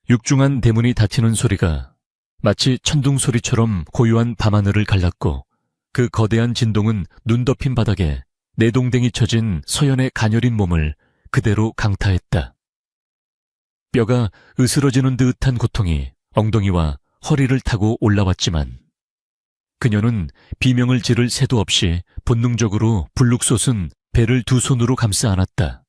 육중한 대문이 닫히는 소리가 마치 천둥 소리처럼 고요한 밤하늘을 갈랐고, 그 거대한 진동은 눈 덮인 바닥에 내동댕이 쳐진 서연의 가녀린 몸을 그대로 강타했다. 뼈가 으스러지는 듯한 고통이 엉덩이와 허리를 타고 올라왔지만 그녀는 비명을 지를 새도 없이 본능적으로 불룩솟은 배를 두 손으로 감싸 안았다.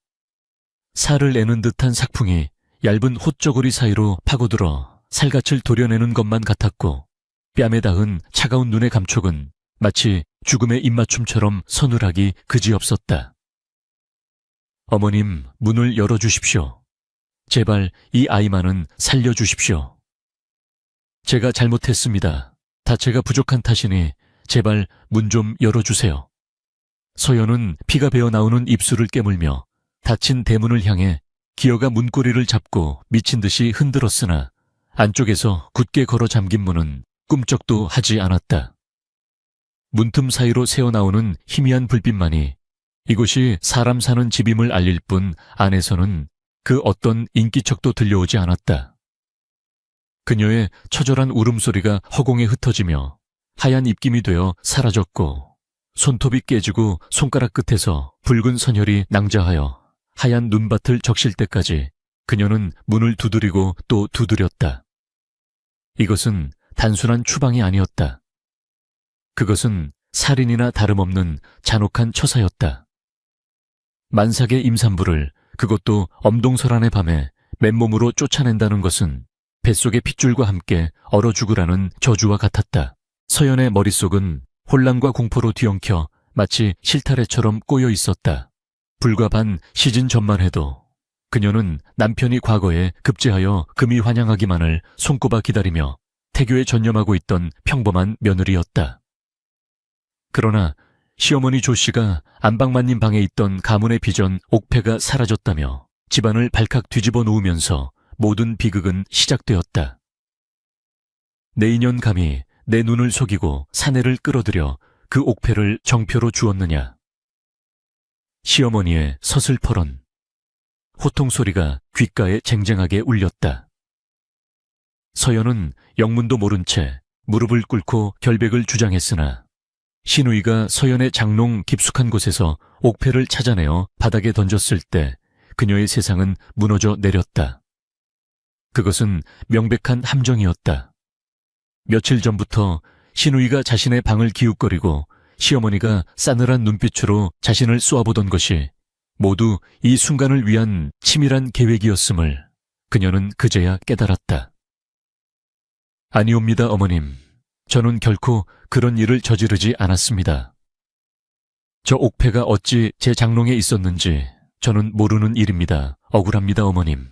살을 내는 듯한 삭풍이 얇은 홑저고리 사이로 파고들어 살갗을 도려내는 것만 같았고, 뺨에 닿은 차가운 눈의 감촉은 마치 죽음의 입맞춤처럼 서늘하기 그지없었다. 어머님, 문을 열어주십시오. 제발 이 아이만은 살려주십시오. 제가 잘못했습니다. 다체가 부족한 탓이니 제발 문 좀 열어주세요. 서연은 피가 배어 나오는 입술을 깨물며 닫힌 대문을 향해 기어가 문고리를 잡고 미친 듯이 흔들었으나 안쪽에서 굳게 걸어 잠긴 문은 꿈쩍도 하지 않았다. 문틈 사이로 새어나오는 희미한 불빛만이 이곳이 사람 사는 집임을 알릴 뿐 안에서는 그 어떤 인기척도 들려오지 않았다. 그녀의 처절한 울음소리가 허공에 흩어지며 하얀 입김이 되어 사라졌고, 손톱이 깨지고 손가락 끝에서 붉은 선혈이 낭자하여 하얀 눈밭을 적실 때까지 그녀는 문을 두드리고 또 두드렸다. 이것은 단순한 추방이 아니었다. 그것은 살인이나 다름없는 잔혹한 처사였다. 만삭의 임산부를, 그것도 엄동설한의 밤에 맨몸으로 쫓아낸다는 것은 뱃속의 핏줄과 함께 얼어 죽으라는 저주와 같았다. 서연의 머릿속은 혼란과 공포로 뒤엉켜 마치 실타래처럼 꼬여 있었다. 불과 반 시즌 전만 해도 그녀는 남편이 과거에 급제하여 금이 환영하기만을 손꼽아 기다리며 태교에 전념하고 있던 평범한 며느리였다. 그러나 시어머니 조 씨가 안방마님 방에 있던 가문의 비전 옥패가 사라졌다며 집안을 발칵 뒤집어 놓으면서 모든 비극은 시작되었다. 내 인연 감히 내 눈을 속이고 사내를 끌어들여 그 옥패를 정표로 주었느냐. 시어머니의 서슬퍼런, 호통 소리가 귓가에 쟁쟁하게 울렸다. 서연은 영문도 모른 채 무릎을 꿇고 결백을 주장했으나 신우이가 서연의 장롱 깊숙한 곳에서 옥패를 찾아내어 바닥에 던졌을 때 그녀의 세상은 무너져 내렸다. 그것은 명백한 함정이었다. 며칠 전부터 신우이가 자신의 방을 기웃거리고 시어머니가 싸늘한 눈빛으로 자신을 쏘아보던 것이 모두 이 순간을 위한 치밀한 계획이었음을 그녀는 그제야 깨달았다. 아니옵니다, 어머님. 저는 결코 그런 일을 저지르지 않았습니다. 저 옥패가 어찌 제 장롱에 있었는지 저는 모르는 일입니다. 억울합니다, 어머님.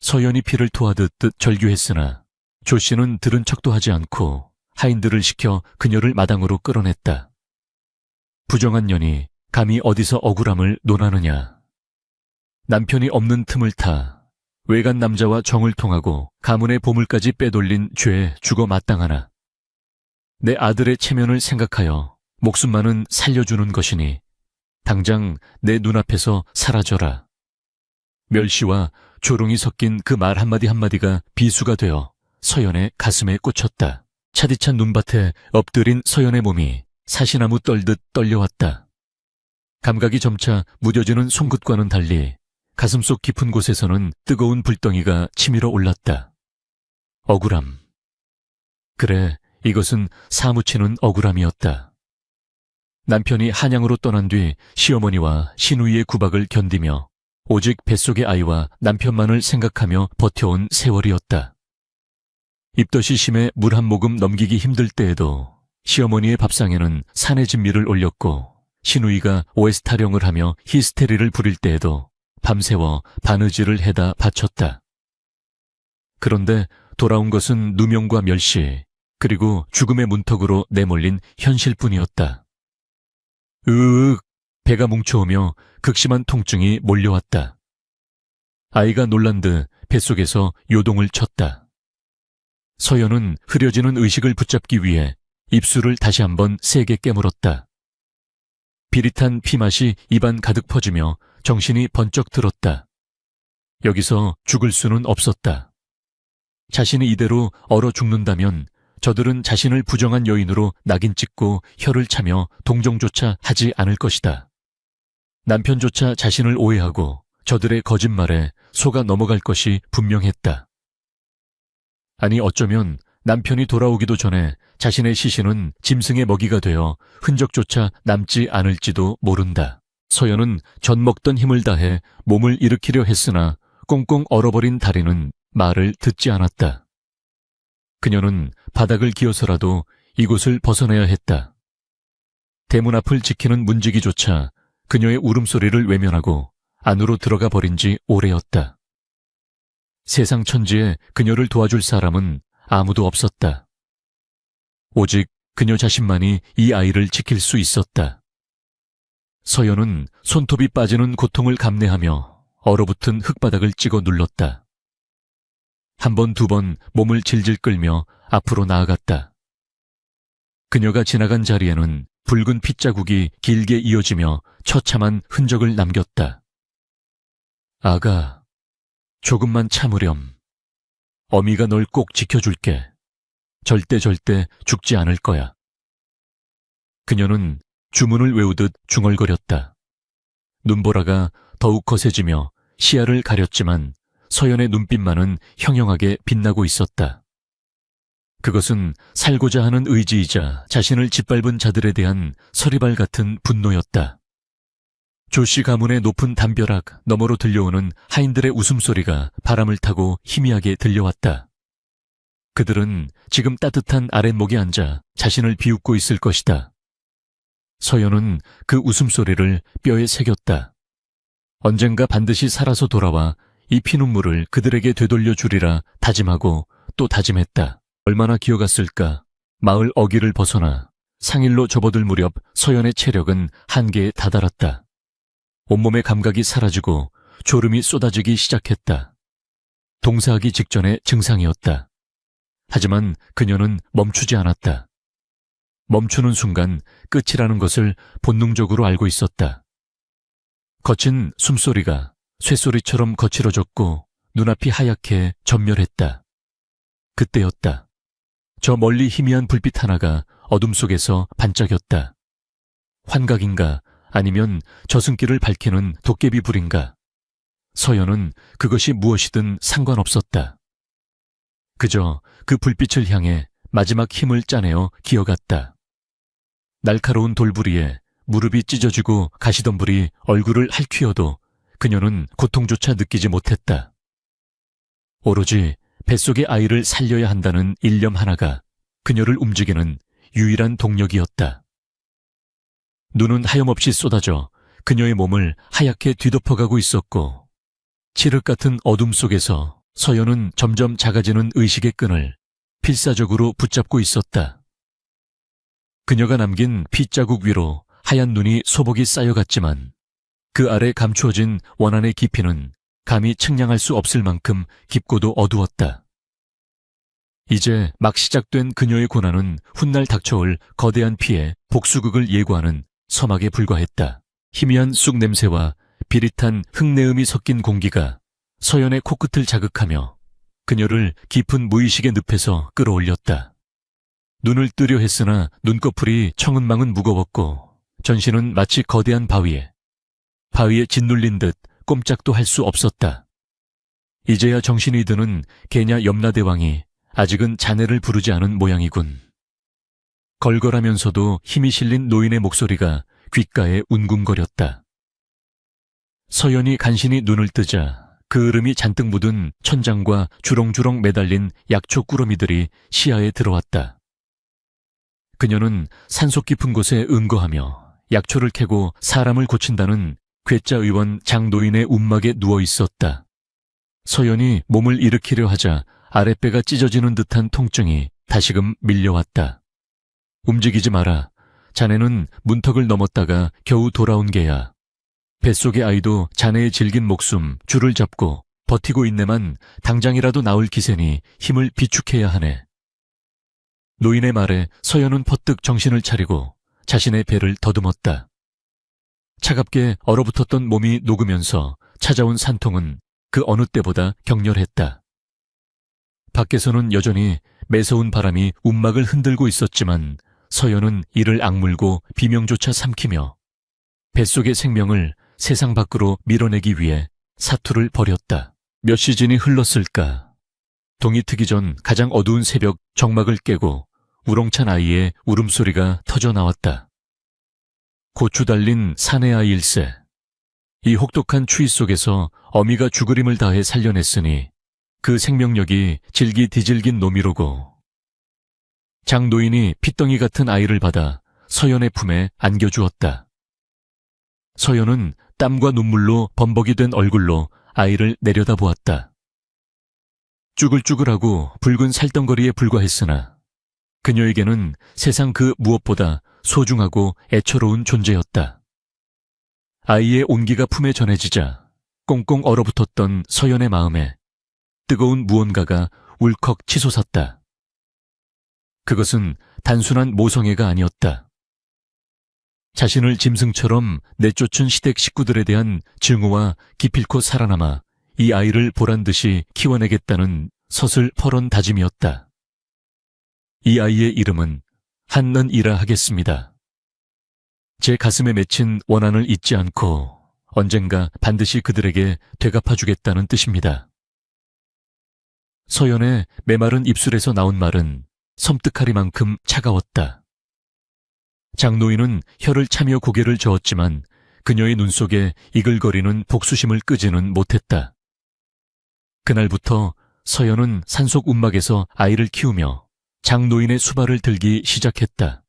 서연이 피를 토하듯 절규했으나 조 씨는 들은 척도 하지 않고 하인들을 시켜 그녀를 마당으로 끌어냈다. 부정한 년이 감히 어디서 억울함을 논하느냐. 남편이 없는 틈을 타 외간 남자와 정을 통하고 가문의 보물까지 빼돌린 죄에 죽어 마땅하나. 내 아들의 체면을 생각하여 목숨만은 살려주는 것이니 당장 내 눈앞에서 사라져라. 멸시와 조롱이 섞인 그 말 한마디 한마디가 비수가 되어 서연의 가슴에 꽂혔다. 차디찬 눈밭에 엎드린 서연의 몸이 사시나무 떨듯 떨려왔다. 감각이 점차 무뎌지는 송곳과는 달리 가슴속 깊은 곳에서는 뜨거운 불덩이가 치밀어 올랐다. 억울함. 그래, 이것은 사무치는 억울함이었다. 남편이 한양으로 떠난 뒤 시어머니와 시누이의 구박을 견디며 오직 뱃속의 아이와 남편만을 생각하며 버텨온 세월이었다. 입덧이 심해 물 한 모금 넘기기 힘들 때에도 시어머니의 밥상에는 산의 진미를 올렸고 시누이가 OS 타령을 하며 히스테리를 부릴 때에도 밤새워 바느질을 해다 바쳤다. 그런데 돌아온 것은 누명과 멸시, 그리고 죽음의 문턱으로 내몰린 현실뿐이었다. 으윽, 배가 뭉쳐오며 극심한 통증이 몰려왔다. 아이가 놀란 듯 뱃속에서 요동을 쳤다. 서연은 흐려지는 의식을 붙잡기 위해 입술을 다시 한번 세게 깨물었다. 비릿한 피맛이 입안 가득 퍼지며 정신이 번쩍 들었다. 여기서 죽을 수는 없었다. 자신이 이대로 얼어 죽는다면 저들은 자신을 부정한 여인으로 낙인 찍고 혀를 차며 동정조차 하지 않을 것이다. 남편조차 자신을 오해하고 저들의 거짓말에 속아 넘어갈 것이 분명했다. 아니 어쩌면 남편이 돌아오기도 전에 자신의 시신은 짐승의 먹이가 되어 흔적조차 남지 않을지도 모른다. 서연은 젖먹던 힘을 다해 몸을 일으키려 했으나 꽁꽁 얼어버린 다리는 말을 듣지 않았다. 그녀는 바닥을 기어서라도 이곳을 벗어내야 했다. 대문 앞을 지키는 문지기조차 그녀의 울음소리를 외면하고 안으로 들어가 버린 지 오래였다. 세상 천지에 그녀를 도와줄 사람은 아무도 없었다. 오직 그녀 자신만이 이 아이를 지킬 수 있었다. 서연은 손톱이 빠지는 고통을 감내하며 얼어붙은 흙바닥을 찍어 눌렀다. 한 번, 두 번 몸을 질질 끌며 앞으로 나아갔다. 그녀가 지나간 자리에는 붉은 핏자국이 길게 이어지며 처참한 흔적을 남겼다. 아가, 조금만 참으렴. 어미가 널 꼭 지켜줄게. 절대 죽지 않을 거야. 그녀는 주문을 외우듯 중얼거렸다. 눈보라가 더욱 거세지며 시야를 가렸지만 서연의 눈빛만은 형형하게 빛나고 있었다. 그것은 살고자 하는 의지이자 자신을 짓밟은 자들에 대한 서리발 같은 분노였다. 조씨 가문의 높은 담벼락 너머로 들려오는 하인들의 웃음소리가 바람을 타고 희미하게 들려왔다. 그들은 지금 따뜻한 아랫목에 앉아 자신을 비웃고 있을 것이다. 서연은 그 웃음소리를 뼈에 새겼다. 언젠가 반드시 살아서 돌아와 이 피눈물을 그들에게 되돌려 주리라 다짐하고 또 다짐했다. 얼마나 기어갔을까. 마을 어귀를 벗어나 상일로 접어들 무렵 서연의 체력은 한계에 다다랐다. 온몸의 감각이 사라지고 졸음이 쏟아지기 시작했다. 동사하기 직전의 증상이었다. 하지만 그녀는 멈추지 않았다. 멈추는 순간 끝이라는 것을 본능적으로 알고 있었다. 거친 숨소리가 쇠소리처럼 거칠어졌고 눈앞이 하얗게 전멸했다. 그때였다. 저 멀리 희미한 불빛 하나가 어둠 속에서 반짝였다. 환각인가 아니면 저승길을 밝히는 도깨비 불인가. 서연은 그것이 무엇이든 상관없었다. 그저 그 불빛을 향해 마지막 힘을 짜내어 기어갔다. 날카로운 돌부리에 무릎이 찢어지고 가시덤불이 얼굴을 핥히어도 그녀는 고통조차 느끼지 못했다. 오로지 뱃속의 아이를 살려야 한다는 일념 하나가 그녀를 움직이는 유일한 동력이었다. 눈은 하염없이 쏟아져 그녀의 몸을 하얗게 뒤덮어가고 있었고 칠흑 같은 어둠 속에서 서연은 점점 작아지는 의식의 끈을 필사적으로 붙잡고 있었다. 그녀가 남긴 핏자국 위로 하얀 눈이 소복이 쌓여갔지만 그 아래 감추어진 원한의 깊이는 감히 측량할 수 없을 만큼 깊고도 어두웠다. 이제 막 시작된 그녀의 고난은 훗날 닥쳐올 거대한 피해 복수극을 예고하는 서막에 불과했다. 희미한 쑥 냄새와 비릿한 흙내음이 섞인 공기가 서연의 코끝을 자극하며 그녀를 깊은 무의식의 늪에서 끌어올렸다. 눈을 뜨려 했으나 눈꺼풀이 청은망은 무거웠고 전신은 마치 거대한 바위에 짓눌린 듯 꼼짝도 할 수 없었다. 이제야 정신이 드는 개냐 염라대왕이 아직은 자네를 부르지 않은 모양이군. 걸걸하면서도 힘이 실린 노인의 목소리가 귓가에 운궁거렸다. 서연이 간신히 눈을 뜨자 그 으름이 잔뜩 묻은 천장과 주렁주렁 매달린 약초 꾸러미들이 시야에 들어왔다. 그녀는 산속 깊은 곳에 응거하며 약초를 캐고 사람을 고친다는 괴짜 의원 장노인의 움막에 누워 있었다. 서연이 몸을 일으키려 하자 아랫배가 찢어지는 듯한 통증이 다시금 밀려왔다. 움직이지 마라. 자네는 문턱을 넘었다가 겨우 돌아온 게야. 뱃속의 아이도 자네의 질긴 목숨 줄을 잡고 버티고 있네만 당장이라도 나올 기세니 힘을 비축해야 하네. 노인의 말에 서연은 퍼뜩 정신을 차리고 자신의 배를 더듬었다. 차갑게 얼어붙었던 몸이 녹으면서 찾아온 산통은 그 어느 때보다 격렬했다. 밖에서는 여전히 매서운 바람이 움막을 흔들고 있었지만 서연은 이를 악물고 비명조차 삼키며 뱃속의 생명을 세상 밖으로 밀어내기 위해 사투를 벌였다. 몇 시즌이 흘렀을까. 동이 트기 전 가장 어두운 새벽 정막을 깨고 우렁찬 아이의 울음소리가 터져 나왔다. 고추 달린 사내 아이일세. 이 혹독한 추위 속에서 어미가 죽으림을 다해 살려냈으니 그 생명력이 질기 뒤질긴 놈이로고. 장노인이 핏덩이 같은 아이를 받아 서연의 품에 안겨주었다. 서연은 땀과 눈물로 범벅이 된 얼굴로 아이를 내려다보았다. 쭈글쭈글하고 붉은 살덩거리에 불과했으나 그녀에게는 세상 그 무엇보다 소중하고 애처로운 존재였다. 아이의 온기가 품에 전해지자 꽁꽁 얼어붙었던 서연의 마음에 뜨거운 무언가가 울컥 치솟았다. 그것은 단순한 모성애가 아니었다. 자신을 짐승처럼 내쫓은 시댁 식구들에 대한 증오와 기필코 살아남아 이 아이를 보란듯이 키워내겠다는 서슬퍼런 다짐이었다. 이 아이의 이름은 한넌이라 하겠습니다. 제 가슴에 맺힌 원한을 잊지 않고 언젠가 반드시 그들에게 되갚아주겠다는 뜻입니다. 서연의 메마른 입술에서 나온 말은 섬뜩하리만큼 차가웠다. 장노인은 혀를 차며 고개를 저었지만 그녀의 눈 속에 이글거리는 복수심을 끄지는 못했다. 그날부터 서연은 산속 움막에서 아이를 키우며 장노인의 수발을 들기 시작했다.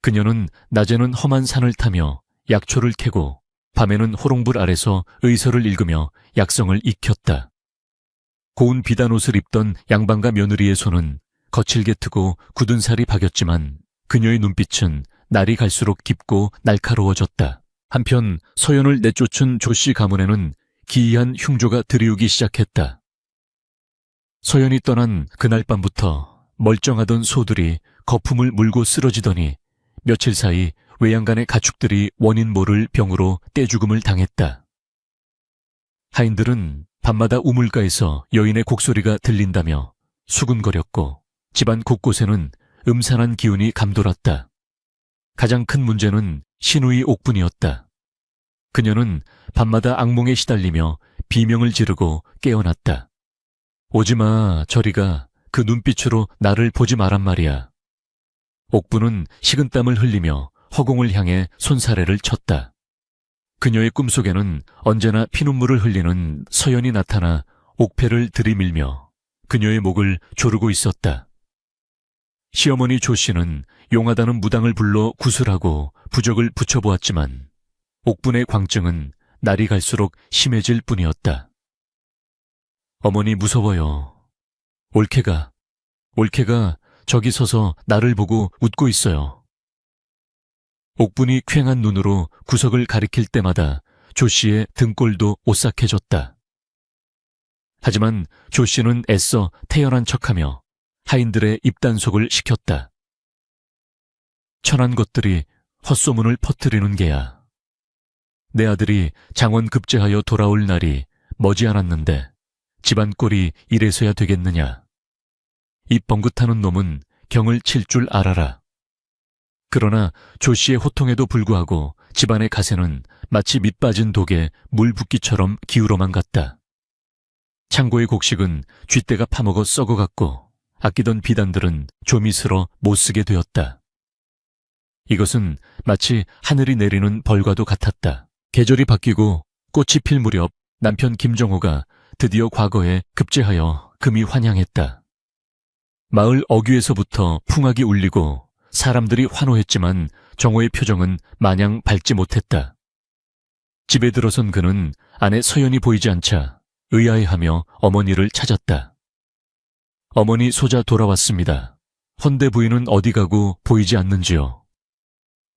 그녀는 낮에는 험한 산을 타며 약초를 캐고 밤에는 호롱불 아래서 의서를 읽으며 약성을 익혔다. 고운 비단옷을 입던 양반과 며느리의 손은 거칠게 트고 굳은 살이 박였지만 그녀의 눈빛은 날이 갈수록 깊고 날카로워졌다. 한편 서연을 내쫓은 조씨 가문에는 기이한 흉조가 들이우기 시작했다. 서연이 떠난 그날 밤부터 멀쩡하던 소들이 거품을 물고 쓰러지더니 며칠 사이 외양간의 가축들이 원인 모를 병으로 떼죽음을 당했다. 하인들은 밤마다 우물가에서 여인의 곡소리가 들린다며 수군거렸고 집안 곳곳에는 음산한 기운이 감돌았다. 가장 큰 문제는 신우이 옥분이었다. 그녀는 밤마다 악몽에 시달리며 비명을 지르고 깨어났다. 오지마 저리가 그 눈빛으로 나를 보지 마란 말이야. 옥분은 식은땀을 흘리며 허공을 향해 손사래를 쳤다. 그녀의 꿈속에는 언제나 피눈물을 흘리는 서연이 나타나 옥패를 들이밀며 그녀의 목을 조르고 있었다. 시어머니 조씨는 용하다는 무당을 불러 구슬하고 부적을 붙여보았지만 옥분의 광증은 날이 갈수록 심해질 뿐이었다. 어머니 무서워요. 올케가 저기 서서 나를 보고 웃고 있어요. 옥분이 퀭한 눈으로 구석을 가리킬 때마다 조씨의 등골도 오싹해졌다. 하지만 조씨는 애써 태연한 척하며 하인들의 입단속을 시켰다. 천한 것들이 헛소문을 퍼뜨리는 게야. 내 아들이 장원 급제하여 돌아올 날이 머지않았는데 집안 꼴이 이래서야 되겠느냐. 이 뻥긋하는 놈은 경을 칠 줄 알아라. 그러나 조씨의 호통에도 불구하고 집안의 가세는 마치 밑빠진 독에 물 붓기처럼 기울어만 갔다. 창고의 곡식은 쥐떼가 파먹어 썩어갔고 아끼던 비단들은 좀이 슬어 못쓰게 되었다. 이것은 마치 하늘이 내리는 벌과도 같았다. 계절이 바뀌고 꽃이 필 무렵 남편 김정호가 드디어 과거에 급제하여 금이 환향했다. 마을 어귀에서부터 풍악이 울리고 사람들이 환호했지만 정호의 표정은 마냥 밝지 못했다. 집에 들어선 그는 아내 서연이 보이지 않자 의아해하며 어머니를 찾았다. 어머니 소자 돌아왔습니다. 헌데 부인은 어디 가고 보이지 않는지요.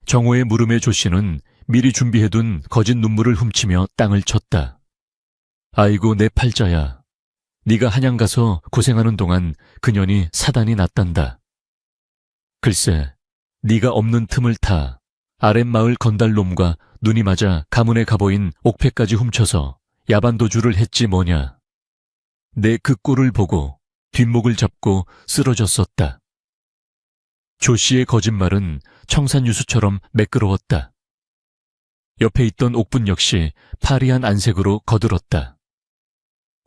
정호의 물음에 조씨는 미리 준비해둔 거짓 눈물을 훔치며 땅을 쳤다. 아이고 내 팔자야. 네가 한양 가서 고생하는 동안 그년이 사단이 났단다. 글쎄 네가 없는 틈을 타 아랫마을 건달놈과 눈이 맞아 가문의 가보인 옥패까지 훔쳐서 야반도주를 했지 뭐냐. 내 그 꼴을 보고 뒷목을 잡고 쓰러졌었다. 조 씨의 거짓말은 청산유수처럼 매끄러웠다. 옆에 있던 옥분 역시 파리한 안색으로 거들었다.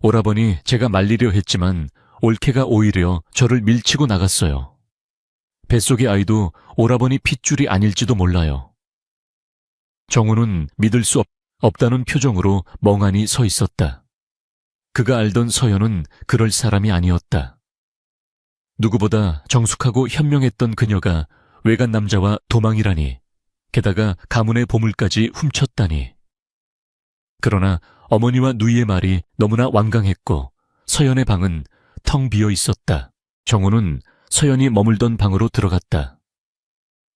오라버니 제가 말리려 했지만 올케가 오히려 저를 밀치고 나갔어요. 뱃속의 아이도 오라버니 핏줄이 아닐지도 몰라요. 정우는 믿을 수 없다는 표정으로 멍하니 서 있었다. 그가 알던 서연은 그럴 사람이 아니었다. 누구보다 정숙하고 현명했던 그녀가 외간 남자와 도망이라니, 게다가 가문의 보물까지 훔쳤다니. 그러나 어머니와 누이의 말이 너무나 완강했고 서연의 방은 텅 비어 있었다. 정우는 서연이 머물던 방으로 들어갔다.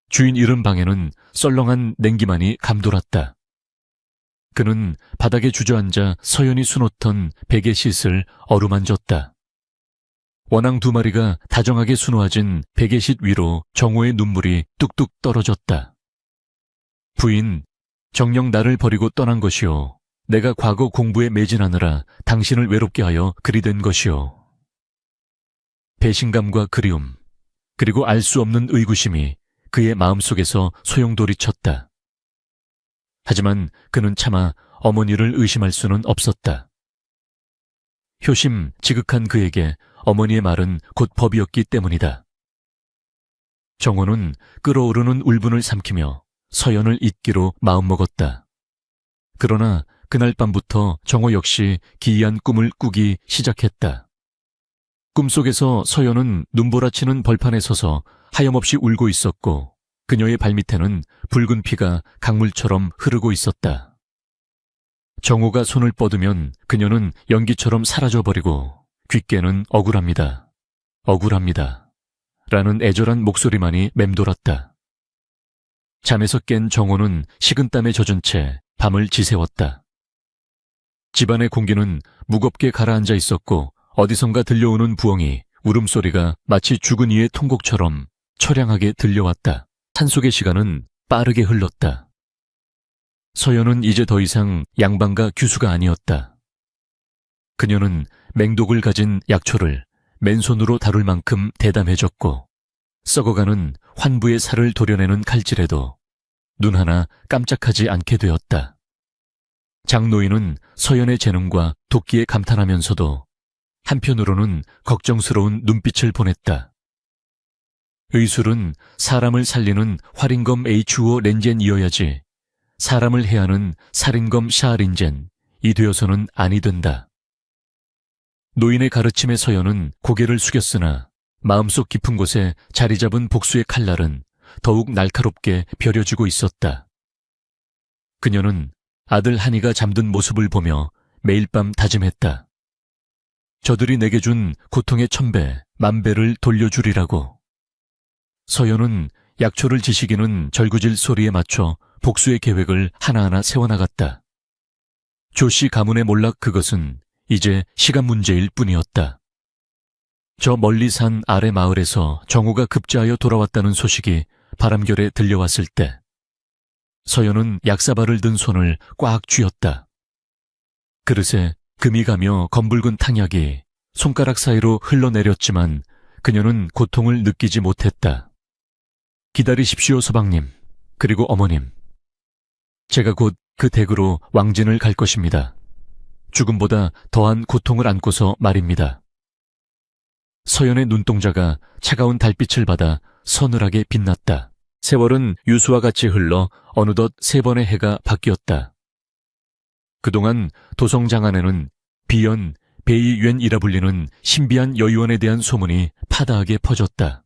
주인 잃은 방에는 썰렁한 냉기만이 감돌았다. 그는 바닥에 주저앉아 서연이 수놓던 베개싯을 어루만졌다. 원앙 2마리가 다정하게 수놓아진 베개싯 위로 정우의 눈물이 뚝뚝 떨어졌다. 부인, 정녕 나를 버리고 떠난 것이오. 내가 과거 공부에 매진하느라 당신을 외롭게 하여 그리 된 것이오. 배신감과 그리움, 그리고 알 수 없는 의구심이 그의 마음속에서 소용돌이쳤다. 하지만 그는 차마 어머니를 의심할 수는 없었다. 효심 지극한 그에게 어머니의 말은 곧 법이었기 때문이다. 정호는 끓어오르는 울분을 삼키며 서연을 잊기로 마음먹었다. 그러나 그날 밤부터 정호 역시 기이한 꿈을 꾸기 시작했다. 꿈속에서 서연은 눈보라치는 벌판에 서서 하염없이 울고 있었고 그녀의 발밑에는 붉은 피가 강물처럼 흐르고 있었다. 정호가 손을 뻗으면 그녀는 연기처럼 사라져버리고 귓게는 억울합니다. 억울합니다. 라는 애절한 목소리만이 맴돌았다. 잠에서 깬 정호는 식은땀에 젖은 채 밤을 지새웠다. 집안의 공기는 무겁게 가라앉아 있었고 어디선가 들려오는 부엉이, 울음소리가 마치 죽은 이의 통곡처럼 처량하게 들려왔다. 산속의 시간은 빠르게 흘렀다. 서연은 이제 더 이상 양반과 규수가 아니었다. 그녀는 맹독을 가진 약초를 맨손으로 다룰 만큼 대담해졌고 썩어가는 환부의 살을 도려내는 칼질에도 눈 하나 깜짝하지 않게 되었다. 장노인은 서연의 재능과 도끼에 감탄하면서도 한편으로는 걱정스러운 눈빛을 보냈다. 의술은 사람을 살리는 활인검 H2O 렌젠이어야지 사람을 해하는 살인검 샤린젠이 되어서는 아니 된다. 노인의 가르침에 서연은 고개를 숙였으나 마음속 깊은 곳에 자리 잡은 복수의 칼날은 더욱 날카롭게 벼려지고 있었다. 그녀는 아들 한이가 잠든 모습을 보며 매일 밤 다짐했다. 저들이 내게 준 고통의 1000배, 10,000배를 돌려주리라고. 서연은 약초를 지시기는 절구질 소리에 맞춰 복수의 계획을 하나하나 세워나갔다. 조씨 가문의 몰락 그것은 이제 시간 문제일 뿐이었다. 저 멀리 산 아래 마을에서 정우가 급제하여 돌아왔다는 소식이 바람결에 들려왔을 때 서연은 약사발을 든 손을 꽉 쥐었다. 그릇에 금이 가며 검붉은 탕약이 손가락 사이로 흘러내렸지만 그녀는 고통을 느끼지 못했다. 기다리십시오, 서방님. 그리고 어머님. 제가 곧 그 댁으로 왕진을 갈 것입니다. 죽음보다 더한 고통을 안고서 말입니다. 서연의 눈동자가 차가운 달빛을 받아 서늘하게 빛났다. 세월은 유수와 같이 흘러 어느덧 3번의 해가 바뀌었다. 그동안 도성장 안에는 비연, 베이윤이라 불리는 신비한 여의원에 대한 소문이 파다하게 퍼졌다.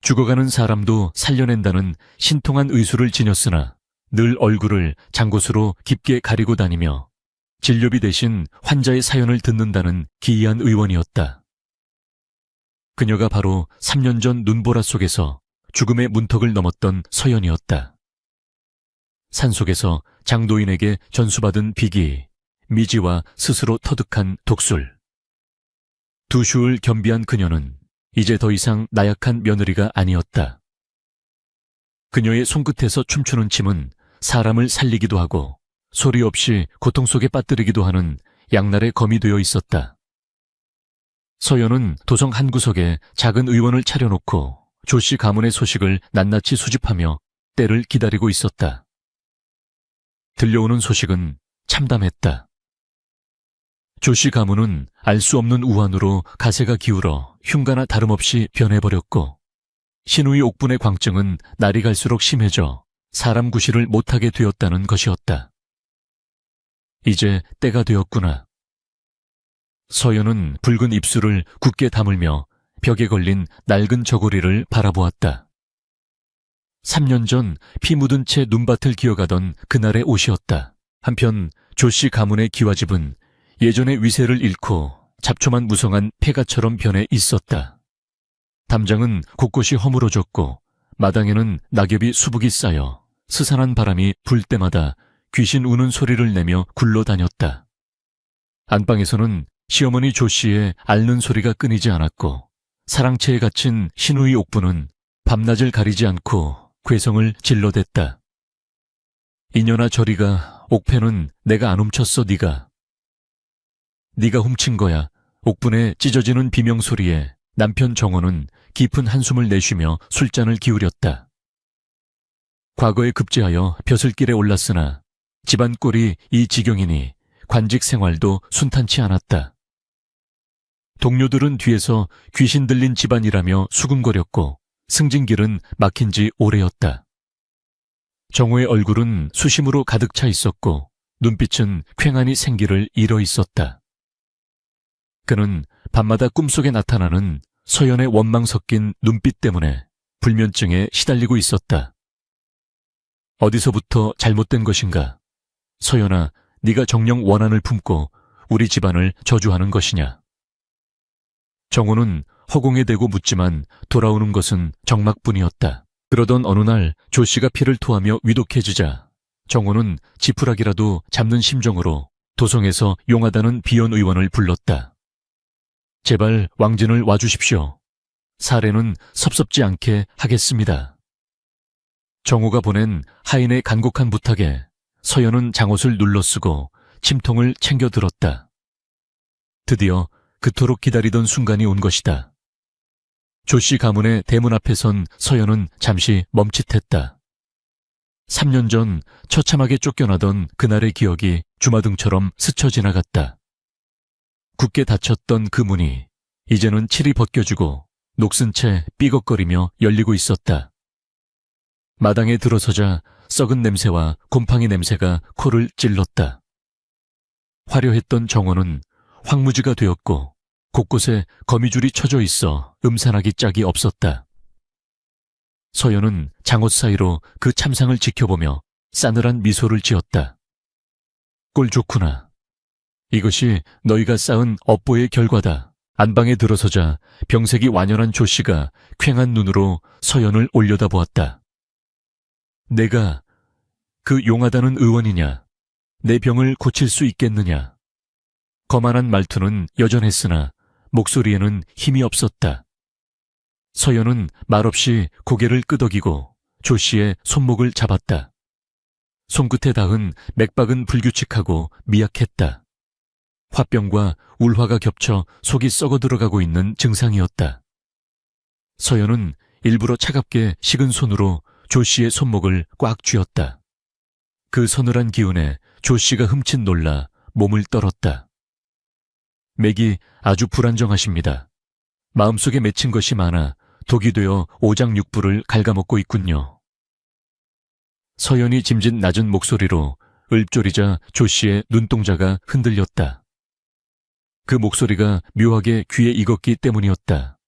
죽어가는 사람도 살려낸다는 신통한 의술을 지녔으나 늘 얼굴을 장곳으로 깊게 가리고 다니며 진료비 대신 환자의 사연을 듣는다는 기이한 의원이었다. 그녀가 바로 3년 전 눈보라 속에서 죽음의 문턱을 넘었던 서연이었다. 산속에서 장도인에게 전수받은 비기, 미지와 스스로 터득한 독술. 두 슈을 겸비한 그녀는 이제 더 이상 나약한 며느리가 아니었다. 그녀의 손끝에서 춤추는 침은 사람을 살리기도 하고 소리 없이 고통 속에 빠뜨리기도 하는 양날의 검이 되어 있었다. 서연은 도성 한 구석에 작은 의원을 차려놓고 조씨 가문의 소식을 낱낱이 수집하며 때를 기다리고 있었다. 들려오는 소식은 참담했다. 조씨 가문은 알 수 없는 우환으로 가세가 기울어 흉가나 다름없이 변해버렸고 신우이 옥분의 광증은 날이 갈수록 심해져 사람 구실을 못하게 되었다는 것이었다. 이제 때가 되었구나. 서연은 붉은 입술을 굳게 다물며 벽에 걸린 낡은 저고리를 바라보았다. 3년 전 피 묻은 채 눈밭을 기어가던 그날의 옷이었다. 한편 조씨 가문의 기와집은 예전의 위세를 잃고 잡초만 무성한 폐가처럼 변해 있었다. 담장은 곳곳이 허물어졌고 마당에는 낙엽이 수북이 쌓여 스산한 바람이 불 때마다 귀신 우는 소리를 내며 굴러다녔다. 안방에서는 시어머니 조씨의 앓는 소리가 끊이지 않았고 사랑채에 갇힌 신우이 옥부는 밤낮을 가리지 않고 괴성을 질러댔다. 이년아 저리가, 옥패는 내가 안 훔쳤어. 네가 훔친 거야. 옥분의 찢어지는 비명소리에 남편 정호는 깊은 한숨을 내쉬며 술잔을 기울였다. 과거에 급제하여 벼슬길에 올랐으나 집안 꼴이 이 지경이니 관직 생활도 순탄치 않았다. 동료들은 뒤에서 귀신 들린 집안이라며 수군거렸고 승진길은 막힌 지 오래였다. 정호의 얼굴은 수심으로 가득 차 있었고 눈빛은 쾌한이 생기를 잃어 있었다. 그는 밤마다 꿈속에 나타나는 서연의 원망 섞인 눈빛 때문에 불면증에 시달리고 있었다. 어디서부터 잘못된 것인가? 서연아, 네가 정녕 원한을 품고 우리 집안을 저주하는 것이냐? 정호는 허공에 대고 묻지만 돌아오는 것은 정막뿐이었다. 그러던 어느 날 조씨가 피를 토하며 위독해지자 정호는 지푸라기라도 잡는 심정으로 도성에서 용하다는 비연 의원을 불렀다. 제발 왕진을 와주십시오. 사례는 섭섭지 않게 하겠습니다. 정호가 보낸 하인의 간곡한 부탁에 서연은 장옷을 눌러쓰고 침통을 챙겨 들었다. 드디어 그토록 기다리던 순간이 온 것이다. 조씨 가문의 대문 앞에 선 서연은 잠시 멈칫했다. 3년 전 처참하게 쫓겨나던 그날의 기억이 주마등처럼 스쳐 지나갔다. 굳게 닫혔던 그 문이 이제는 칠이 벗겨지고 녹슨 채 삐걱거리며 열리고 있었다. 마당에 들어서자 썩은 냄새와 곰팡이 냄새가 코를 찔렀다. 화려했던 정원은 황무지가 되었고 곳곳에 거미줄이 쳐져 있어 음산하기 짝이 없었다. 서연은 장옷 사이로 그 참상을 지켜보며 싸늘한 미소를 지었다. 꼴 좋구나. 이것이 너희가 쌓은 업보의 결과다. 안방에 들어서자 병색이 완연한 조씨가 퀭한 눈으로 서연을 올려다보았다. 내가 그 용하다는 의원이냐? 내 병을 고칠 수 있겠느냐? 거만한 말투는 여전했으나 목소리에는 힘이 없었다. 서연은 말없이 고개를 끄덕이고 조씨의 손목을 잡았다. 손끝에 닿은 맥박은 불규칙하고 미약했다. 화병과 울화가 겹쳐 속이 썩어 들어가고 있는 증상이었다. 서연은 일부러 차갑게 식은 손으로 조씨의 손목을 꽉 쥐었다. 그 서늘한 기운에 조씨가 흠칫 놀라 몸을 떨었다. 맥이 아주 불안정하십니다. 마음속에 맺힌 것이 많아 독이 되어 오장육부를 갉아먹고 있군요. 서연이 짐진 낮은 목소리로 읊조리자 조씨의 눈동자가 흔들렸다. 그 목소리가 묘하게 귀에 익었기 때문이었다.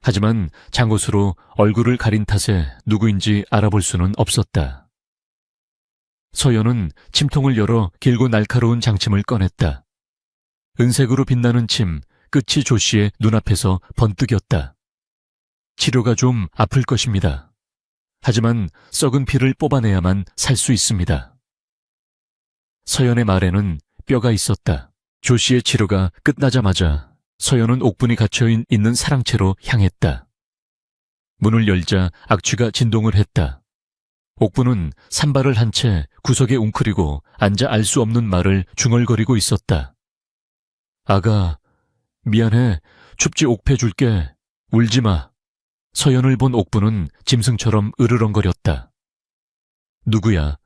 하지만 장옷으로 얼굴을 가린 탓에 누구인지 알아볼 수는 없었다. 서연은 침통을 열어 길고 날카로운 장침을 꺼냈다. 은색으로 빛나는 침, 끝이 조씨의 눈앞에서 번뜩였다. 치료가 좀 아플 것입니다. 하지만 썩은 피를 뽑아내야만 살 수 있습니다. 서연의 말에는 뼈가 있었다. 조씨의 치료가 끝나자마자 서연은 옥분이 갇혀 있는 사랑채로 향했다. 문을 열자 악취가 진동을 했다. 옥부는 산발을 한 채 구석에 웅크리고 앉아 알 수 없는 말을 중얼거리고 있었다. 아가, 미안해. 춥지 옥패 줄게. 울지 마. 서연을 본 옥부는 짐승처럼 으르렁거렸다. 누구야?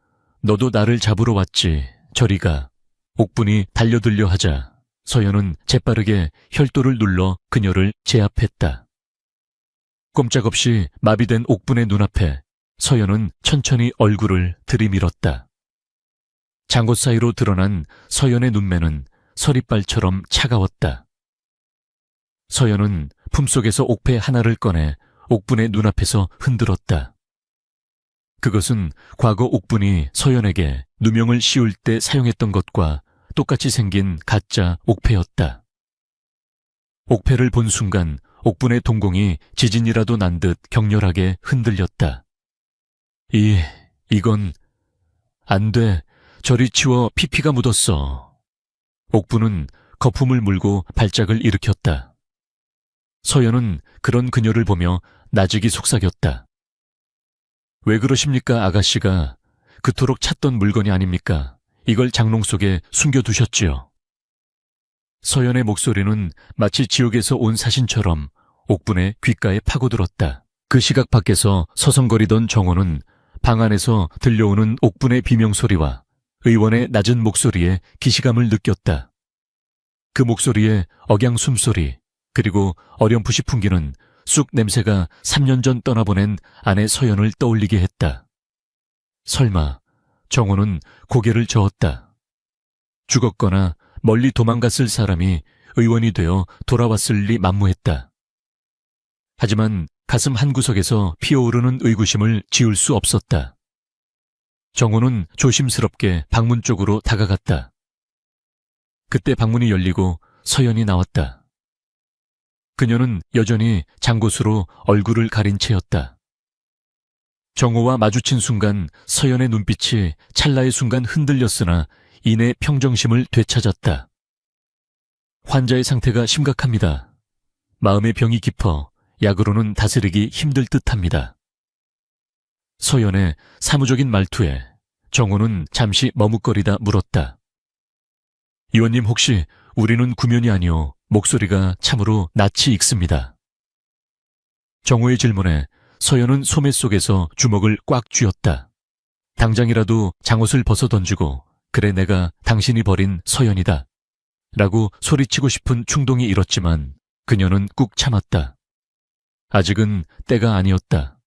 너도 나를 잡으러 왔지. 저리 가. 옥분이 달려들려 하자 서연은 재빠르게 혈도를 눌러 그녀를 제압했다. 꼼짝없이 마비된 옥분의 눈앞에 서연은 천천히 얼굴을 들이밀었다. 장옷 사이로 드러난 서연의 눈매는 서리발처럼 차가웠다. 서연은 품속에서 옥패 하나를 꺼내 옥분의 눈앞에서 흔들었다. 그것은 과거 옥분이 서연에게 누명을 씌울 때 사용했던 것과 똑같이 생긴 가짜 옥패였다. 옥패를 본 순간 옥분의 동공이 지진이라도 난 듯 격렬하게 흔들렸다. 이건 안 돼. 저리 치워. 피피가 묻었어. 옥분은 거품을 물고 발작을 일으켰다. 서연은 그런 그녀를 보며 나직이 속삭였다. 왜 그러십니까, 아가씨가? 그토록 찾던 물건이 아닙니까? 이걸 장롱 속에 숨겨두셨지요. 서연의 목소리는 마치 지옥에서 온 사신처럼 옥분의 귓가에 파고들었다. 그 시각 밖에서 서성거리던 정호는 방 안에서 들려오는 옥분의 비명소리와 의원의 낮은 목소리에 기시감을 느꼈다. 그 목소리에 억양 숨소리, 그리고 어렴풋이 풍기는 쑥 냄새가 3년 전 떠나보낸 아내 서연을 떠올리게 했다. 설마 정호는 고개를 저었다. 죽었거나 멀리 도망갔을 사람이 의원이 되어 돌아왔을 리 만무했다. 하지만 가슴 한구석에서 피어오르는 의구심을 지울 수 없었다. 정호는 조심스럽게 방문 쪽으로 다가갔다. 그때 방문이 열리고 서연이 나왔다. 그녀는 여전히 장곳으로 얼굴을 가린 채였다. 정호와 마주친 순간 서연의 눈빛이 찰나의 순간 흔들렸으나 이내 평정심을 되찾았다. 환자의 상태가 심각합니다. 마음의 병이 깊어 약으로는 다스리기 힘들 듯합니다. 서연의 사무적인 말투에 정호는 잠시 머뭇거리다 물었다. 의원님, 혹시 우리는 구면이 아니오. 목소리가 참으로 낯이 익습니다. 정호의 질문에 서연은 소매 속에서 주먹을 꽉 쥐었다. 당장이라도 장옷을 벗어던지고 그래 내가 당신이 버린 서연이다 라고 소리치고 싶은 충동이 일었지만 그녀는 꾹 참았다. 아직은 때가 아니었다.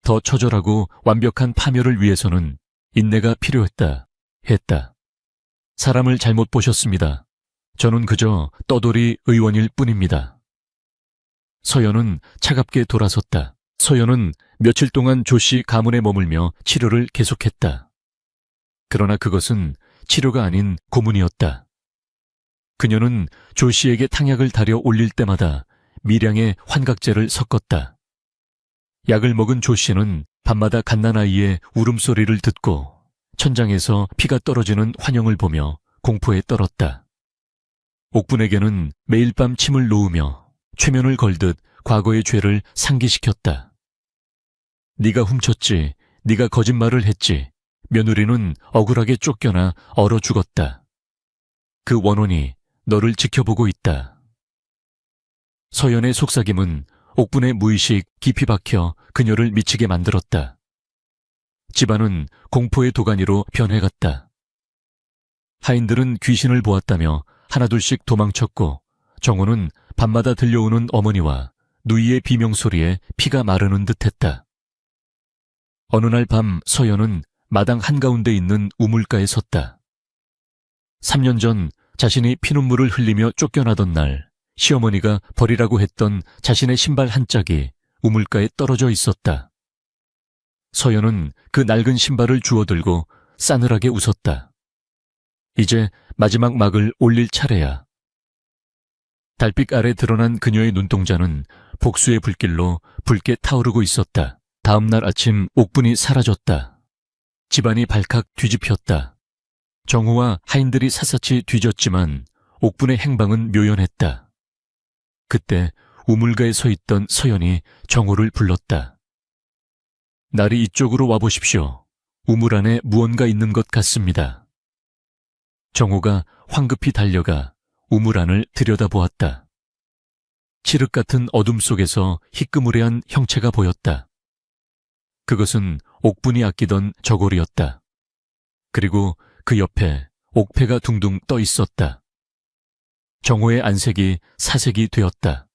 더 처절하고 완벽한 파멸을 위해서는 인내가 필요했다. 했다. 사람을 잘못 보셨습니다. 저는 그저 떠돌이 의원일 뿐입니다. 서연은 차갑게 돌아섰다. 서연은 며칠 동안 조씨 가문에 머물며 치료를 계속했다. 그러나 그것은 치료가 아닌 고문이었다. 그녀는 조씨에게 탕약을 다려 올릴 때마다 미량의 환각제를 섞었다. 약을 먹은 조씨는 밤마다 갓난아이의 울음소리를 듣고 천장에서 피가 떨어지는 환영을 보며 공포에 떨었다. 옥분에게는 매일 밤 침을 놓으며 최면을 걸듯 과거의 죄를 상기시켰다. 네가 훔쳤지, 네가 거짓말을 했지, 며느리는 억울하게 쫓겨나 얼어 죽었다. 그 원혼이 너를 지켜보고 있다. 서연의 속삭임은 옥분의 무의식 깊이 박혀 그녀를 미치게 만들었다. 집안은 공포의 도가니로 변해갔다. 하인들은 귀신을 보았다며 하나둘씩 도망쳤고 정호는 밤마다 들려오는 어머니와 누이의 비명소리에 피가 마르는 듯했다. 어느 날 밤 서연은 마당 한가운데 있는 우물가에 섰다. 3년 전 자신이 피눈물을 흘리며 쫓겨나던 날 시어머니가 버리라고 했던 자신의 신발 한 짝이 우물가에 떨어져 있었다. 서연은 그 낡은 신발을 주워들고 싸늘하게 웃었다. 이제 마지막 막을 올릴 차례야. 달빛 아래 드러난 그녀의 눈동자는 복수의 불길로 붉게 타오르고 있었다. 다음 날 아침 옥분이 사라졌다. 집안이 발칵 뒤집혔다. 정호와 하인들이 샅샅이 뒤졌지만 옥분의 행방은 묘연했다. 그때 우물가에 서 있던 서연이 정호를 불렀다. 날이 이쪽으로 와보십시오. 우물 안에 무언가 있는 것 같습니다. 정호가 황급히 달려가 우물 안을 들여다보았다. 칠흑 같은 어둠 속에서 희끄무레한 형체가 보였다. 그것은 옥분이 아끼던 저고리였다. 그리고 그 옆에 옥패가 둥둥 떠 있었다. 정호의 안색이 사색이 되었다.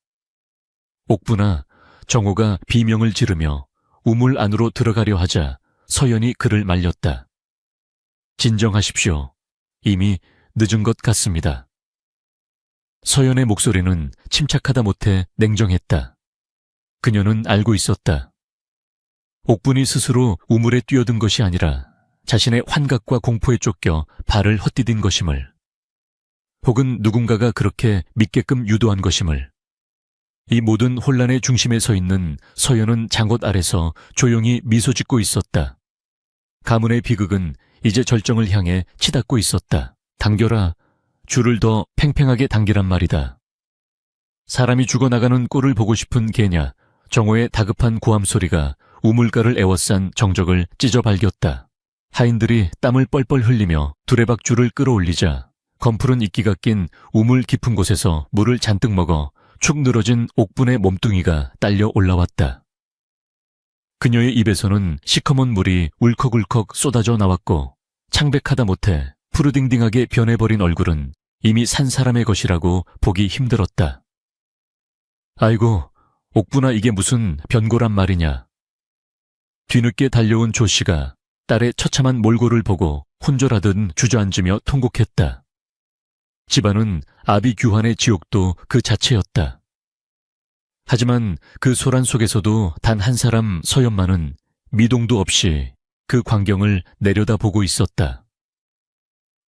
옥분아, 정호가 비명을 지르며 우물 안으로 들어가려 하자 서연이 그를 말렸다. 진정하십시오. 이미 늦은 것 같습니다. 서연의 목소리는 침착하다 못해 냉정했다. 그녀는 알고 있었다. 옥분이 스스로 우물에 뛰어든 것이 아니라 자신의 환각과 공포에 쫓겨 발을 헛디딘 것임을, 혹은 누군가가 그렇게 믿게끔 유도한 것임을. 이 모든 혼란의 중심에 서 있는 서연은 장옷 아래서 조용히 미소 짓고 있었다. 가문의 비극은 이제 절정을 향해 치닫고 있었다. 당겨라. 줄을 더 팽팽하게 당기란 말이다. 사람이 죽어나가는 꼴을 보고 싶은 개냐. 정호의 다급한 고함 소리가 우물가를 에워싼 정적을 찢어 발겼다. 하인들이 땀을 뻘뻘 흘리며 두레박 줄을 끌어올리자 검푸른 이끼가 낀 우물 깊은 곳에서 물을 잔뜩 먹어 축 늘어진 옥분의 몸뚱이가 딸려 올라왔다. 그녀의 입에서는 시커먼 물이 울컥울컥 쏟아져 나왔고 창백하다 못해 푸르딩딩하게 변해버린 얼굴은 이미 산 사람의 것이라고 보기 힘들었다. 아이고, 옥분아, 이게 무슨 변고란 말이냐. 뒤늦게 달려온 조 씨가 딸의 처참한 몰골을 보고 혼절하듯 주저앉으며 통곡했다. 집안은 아비규환의 지옥도 그 자체였다. 하지만 그 소란 속에서도 단 한 사람 서연만은 미동도 없이 그 광경을 내려다보고 있었다.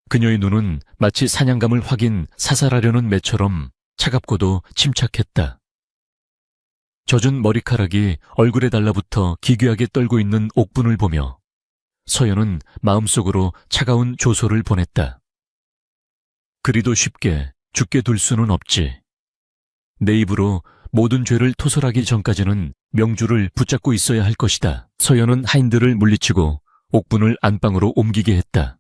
그녀의 눈은 마치 사냥감을 확인 사살하려는 매처럼 차갑고도 침착했다. 젖은 머리카락이 얼굴에 달라붙어 기괴하게 떨고 있는 옥분을 보며 서연은 마음속으로 차가운 조소를 보냈다. 그리도 쉽게 죽게 둘 수는 없지. 내 입으로 모든 죄를 토설하기 전까지는 명주를 붙잡고 있어야 할 것이다. 서연은 하인들을 물리치고 옥분을 안방으로 옮기게 했다.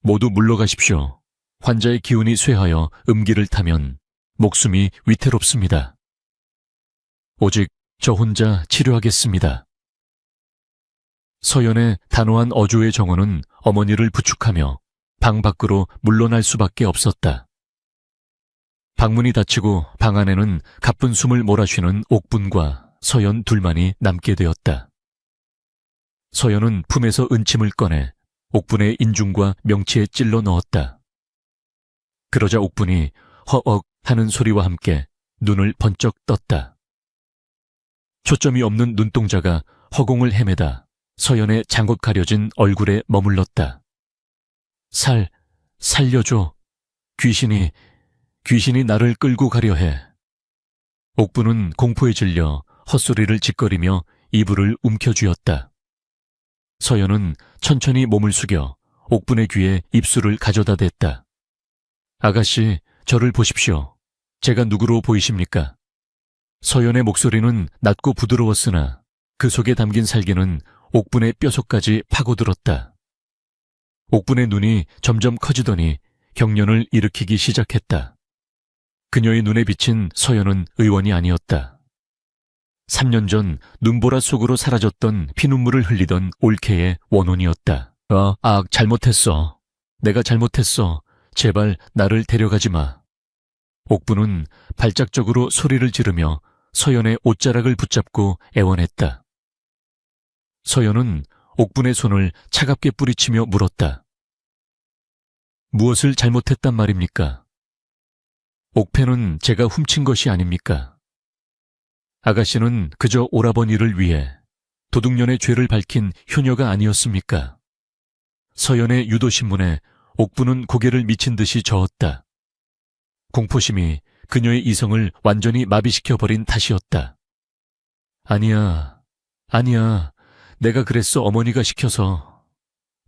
모두 물러가십시오. 환자의 기운이 쇠하여 음기를 타면 목숨이 위태롭습니다. 오직 저 혼자 치료하겠습니다. 서연의 단호한 어조의 정언은 어머니를 부축하며 방 밖으로 물러날 수밖에 없었다. 방문이 닫히고 방 안에는 가쁜 숨을 몰아쉬는 옥분과 서연 둘만이 남게 되었다. 서연은 품에서 은침을 꺼내 옥분의 인중과 명치에 찔러 넣었다. 그러자 옥분이 허억 하는 소리와 함께 눈을 번쩍 떴다. 초점이 없는 눈동자가 허공을 헤매다 서연의 장곧 가려진 얼굴에 머물렀다. 살려줘. 귀신이 나를 끌고 가려 해. 옥분은 공포에 질려 헛소리를 짓거리며 이불을 움켜쥐었다. 서연은 천천히 몸을 숙여 옥분의 귀에 입술을 가져다 댔다. 아가씨, 저를 보십시오. 제가 누구로 보이십니까? 서연의 목소리는 낮고 부드러웠으나 그 속에 담긴 살기는 옥분의 뼈속까지 파고들었다. 옥분의 눈이 점점 커지더니 경련을 일으키기 시작했다. 그녀의 눈에 비친 서연은 의원이 아니었다. 3년 전 눈보라 속으로 사라졌던 피눈물을 흘리던 올케의 원혼이었다. 잘못했어. 내가 잘못했어. 제발 나를 데려가지 마. 옥분은 발작적으로 소리를 지르며 서연의 옷자락을 붙잡고 애원했다. 서연은 옥분의 손을 차갑게 뿌리치며 물었다. 무엇을 잘못했단 말입니까? 옥패는 제가 훔친 것이 아닙니까? 아가씨는 그저 오라버니를 위해 도둑년의 죄를 밝힌 효녀가 아니었습니까? 서연의 유도신문에 옥분은 고개를 미친 듯이 저었다. 공포심이 그녀의 이성을 완전히 마비시켜버린 탓이었다. 아니야. 내가 그랬어. 어머니가 시켜서.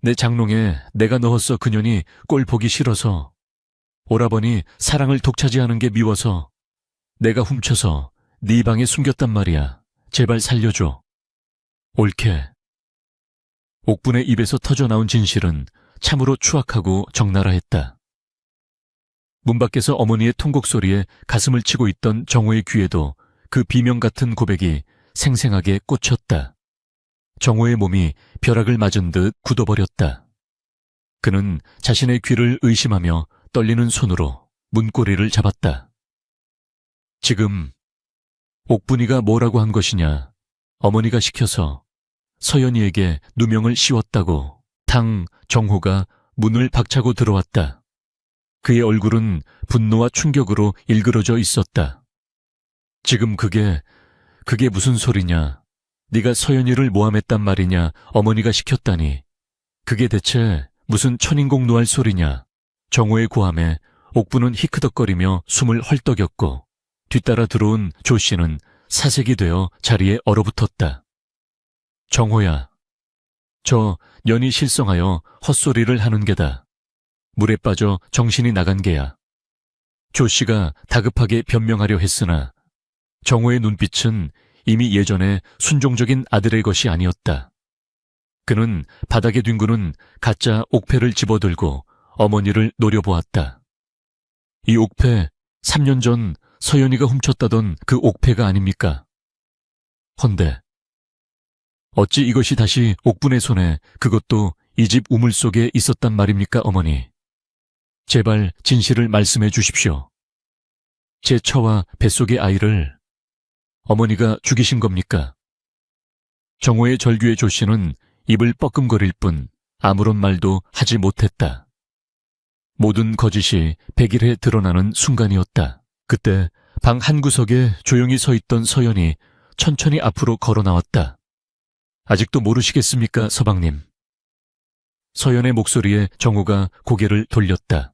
내 장롱에 내가 넣었어. 그년이 꼴 보기 싫어서. 오라버니 사랑을 독차지하는 게 미워서. 내가 훔쳐서 네 방에 숨겼단 말이야. 제발 살려줘. 옳게. 옥분의 입에서 터져나온 진실은 참으로 추악하고 적나라했다. 문 밖에서 어머니의 통곡 소리에 가슴을 치고 있던 정호의 귀에도 그 비명 같은 고백이 생생하게 꽂혔다. 정호의 몸이 벼락을 맞은 듯 굳어버렸다. 그는 자신의 귀를 의심하며 떨리는 손으로 문고리를 잡았다. 지금 옥분이가 뭐라고 한 것이냐. 어머니가 시켜서 서연이에게 누명을 씌웠다고. 정호가 문을 박차고 들어왔다. 그의 얼굴은 분노와 충격으로 일그러져 있었다. 지금 그게 무슨 소리냐. 네가 서연이를 모함했단 말이냐. 어머니가 시켰다니. 그게 대체 무슨 천인공노할 소리냐. 정호의 고함에 옥분은 히크덕거리며 숨을 헐떡였고 뒤따라 들어온 조 씨는 사색이 되어 자리에 얼어붙었다. 정호야, 저 년이 실성하여 헛소리를 하는 게다. 물에 빠져 정신이 나간 게야. 조 씨가 다급하게 변명하려 했으나 정호의 눈빛은 이미 예전에 순종적인 아들의 것이 아니었다. 그는 바닥에 뒹구는 가짜 옥패를 집어들고 어머니를 노려보았다. 이 옥패 3년 전 서연이가 훔쳤다던 그 옥패가 아닙니까? 헌데 어찌 이것이 다시 옥분의 손에, 그것도 이 집 우물 속에 있었단 말입니까, 어머니? 제발 진실을 말씀해 주십시오. 제 처와 뱃속의 아이를 어머니가 죽이신 겁니까? 정호의 절규의 조 씨는 입을 뻐끔거릴 뿐 아무런 말도 하지 못했다. 모든 거짓이 백일해 드러나는 순간이었다. 그때 방 한구석에 조용히 서 있던 서연이 천천히 앞으로 걸어 나왔다. 아직도 모르시겠습니까, 서방님? 서연의 목소리에 정호가 고개를 돌렸다.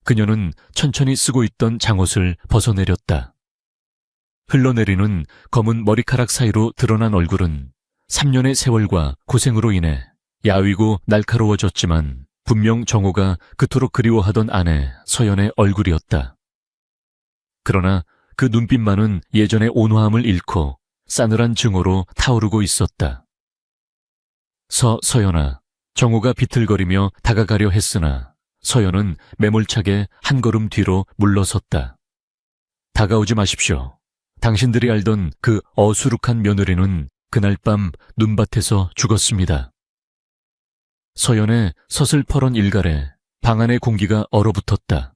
그녀는 천천히 쓰고 있던 장옷을 벗어내렸다. 흘러내리는 검은 머리카락 사이로 드러난 얼굴은 3년의 세월과 고생으로 인해 야위고 날카로워졌지만 분명 정호가 그토록 그리워하던 아내 서연의 얼굴이었다. 그러나 그 눈빛만은 예전의 온화함을 잃고 싸늘한 증오로 타오르고 있었다. 서연아, 정호가 비틀거리며 다가가려 했으나 서연은 매몰차게 한 걸음 뒤로 물러섰다. 다가오지 마십시오. 당신들이 알던 그 어수룩한 며느리는 그날 밤 눈밭에서 죽었습니다. 서연의 서슬퍼런 일갈에 방 안의 공기가 얼어붙었다.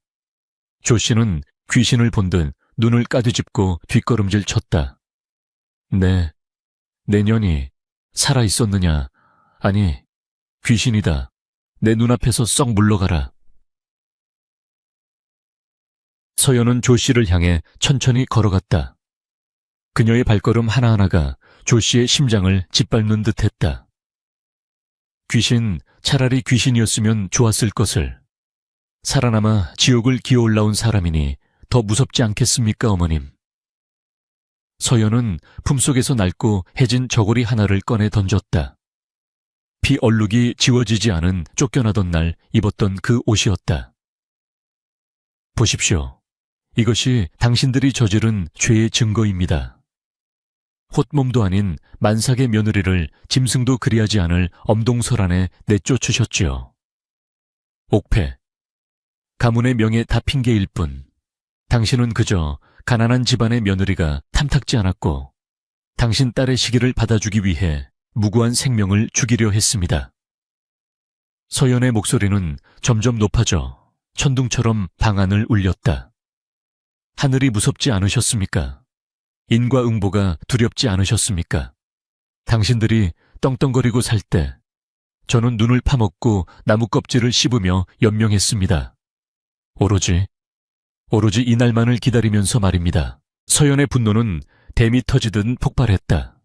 조 씨는 귀신을 본 듯 눈을 까뒤집고 뒷걸음질 쳤다. 내 년이 살아있었느냐. 아니, 귀신이다. 내 눈앞에서 썩 물러가라. 서연은 조 씨를 향해 천천히 걸어갔다. 그녀의 발걸음 하나하나가 조 씨의 심장을 짓밟는 듯했다. 귀신, 차라리 귀신이었으면 좋았을 것을. 살아남아 지옥을 기어올라온 사람이니 더 무섭지 않겠습니까, 어머님? 서연은 품속에서 낡고 해진 저고리 하나를 꺼내 던졌다. 피 얼룩이 지워지지 않은 쫓겨나던 날 입었던 그 옷이었다. 보십시오. 이것이 당신들이 저지른 죄의 증거입니다. 홑몸도 아닌 만삭의 며느리를 짐승도 그리하지 않을 엄동설 안에 내쫓으셨지요. 옥패, 가문의 명예 다 핑계일 뿐 당신은 그저 가난한 집안의 며느리가 탐탁지 않았고 당신 딸의 시기를 받아주기 위해 무고한 생명을 죽이려 했습니다. 서연의 목소리는 점점 높아져 천둥처럼 방 안을 울렸다. 하늘이 무섭지 않으셨습니까? 인과응보가 두렵지 않으셨습니까? 당신들이 떵떵거리고 살 때 저는 눈을 파먹고 나무 껍질을 씹으며 연명했습니다. 오로지 이날만을 기다리면서 말입니다. 서연의 분노는 댐이 터지듯 폭발했다.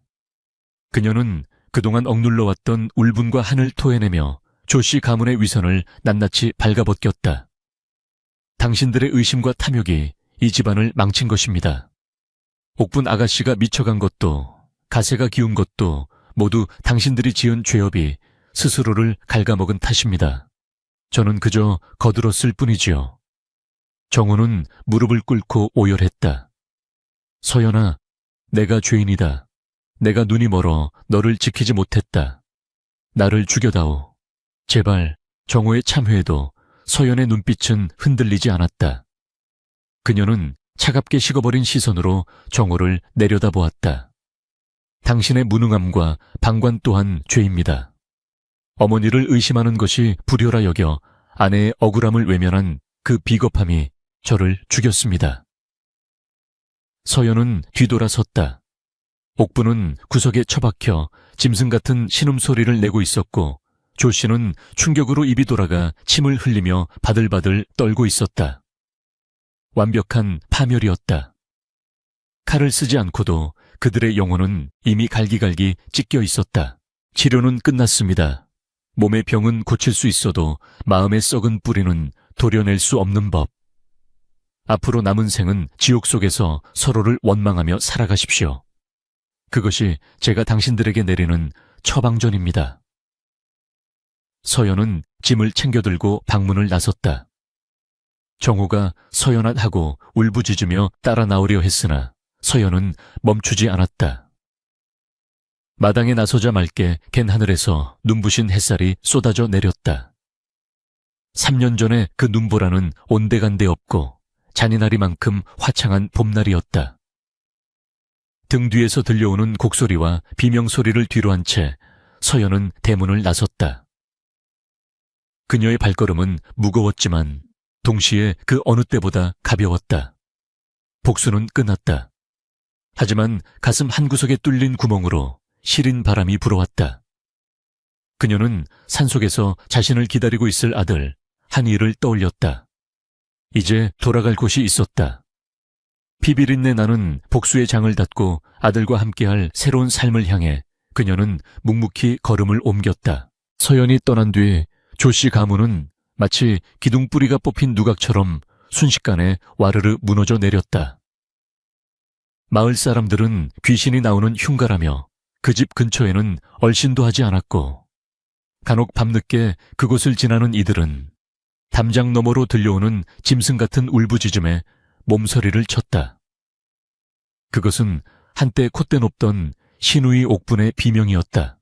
그녀는 그동안 억눌러왔던 울분과 한을 토해내며 조씨 가문의 위선을 낱낱이 발가벗겼다. 당신들의 의심과 탐욕이 이 집안을 망친 것입니다. 옥분 아가씨가 미쳐간 것도 가세가 기운 것도 모두 당신들이 지은 죄업이 스스로를 갉아먹은 탓입니다. 저는 그저 거들었을 뿐이지요. 정호는 무릎을 꿇고 오열했다. 서연아, 내가 죄인이다. 내가 눈이 멀어 너를 지키지 못했다. 나를 죽여다오. 제발. 정호의 참회에도 서연의 눈빛은 흔들리지 않았다. 그녀는 차갑게 식어버린 시선으로 정호를 내려다보았다. 당신의 무능함과 방관 또한 죄입니다. 어머니를 의심하는 것이 불효라 여겨 아내의 억울함을 외면한 그 비겁함이 저를 죽였습니다. 서연은 뒤돌아섰다. 옥부는 구석에 처박혀 짐승 같은 신음소리를 내고 있었고 조 씨는 충격으로 입이 돌아가 침을 흘리며 바들바들 떨고 있었다. 완벽한 파멸이었다. 칼을 쓰지 않고도 그들의 영혼은 이미 갈기갈기 찢겨 있었다. 치료는 끝났습니다. 몸의 병은 고칠 수 있어도 마음의 썩은 뿌리는 도려낼 수 없는 법. 앞으로 남은 생은 지옥 속에서 서로를 원망하며 살아가십시오. 그것이 제가 당신들에게 내리는 처방전입니다. 서연은 짐을 챙겨들고 방문을 나섰다. 정호가 서연아하고 울부짖으며 따라 나오려 했으나 서연은 멈추지 않았다. 마당에 나서자 맑게 갠 하늘에서 눈부신 햇살이 쏟아져 내렸다. 3년 전에 그 눈보라는 온데간데 없고 잔인하리만큼 화창한 봄날이었다. 등 뒤에서 들려오는 곡소리와 비명소리를 뒤로한 채 서연은 대문을 나섰다. 그녀의 발걸음은 무거웠지만 동시에 그 어느 때보다 가벼웠다. 복수는 끝났다. 하지만 가슴 한구석에 뚫린 구멍으로 시린 바람이 불어왔다. 그녀는 산속에서 자신을 기다리고 있을 아들 한이를 떠올렸다. 이제 돌아갈 곳이 있었다. 피비린내 나는 복수의 장을 닫고 아들과 함께할 새로운 삶을 향해 그녀는 묵묵히 걸음을 옮겼다. 서연이 떠난 뒤 조씨 가문은 마치 기둥뿌리가 뽑힌 누각처럼 순식간에 와르르 무너져 내렸다. 마을 사람들은 귀신이 나오는 흉가라며 그 집 근처에는 얼씬도 하지 않았고 간혹 밤늦게 그곳을 지나는 이들은 담장 너머로 들려오는 짐승 같은 울부짖음에 몸서리를 쳤다. 그것은 한때 콧대 높던 신우이 옥분의 비명이었다.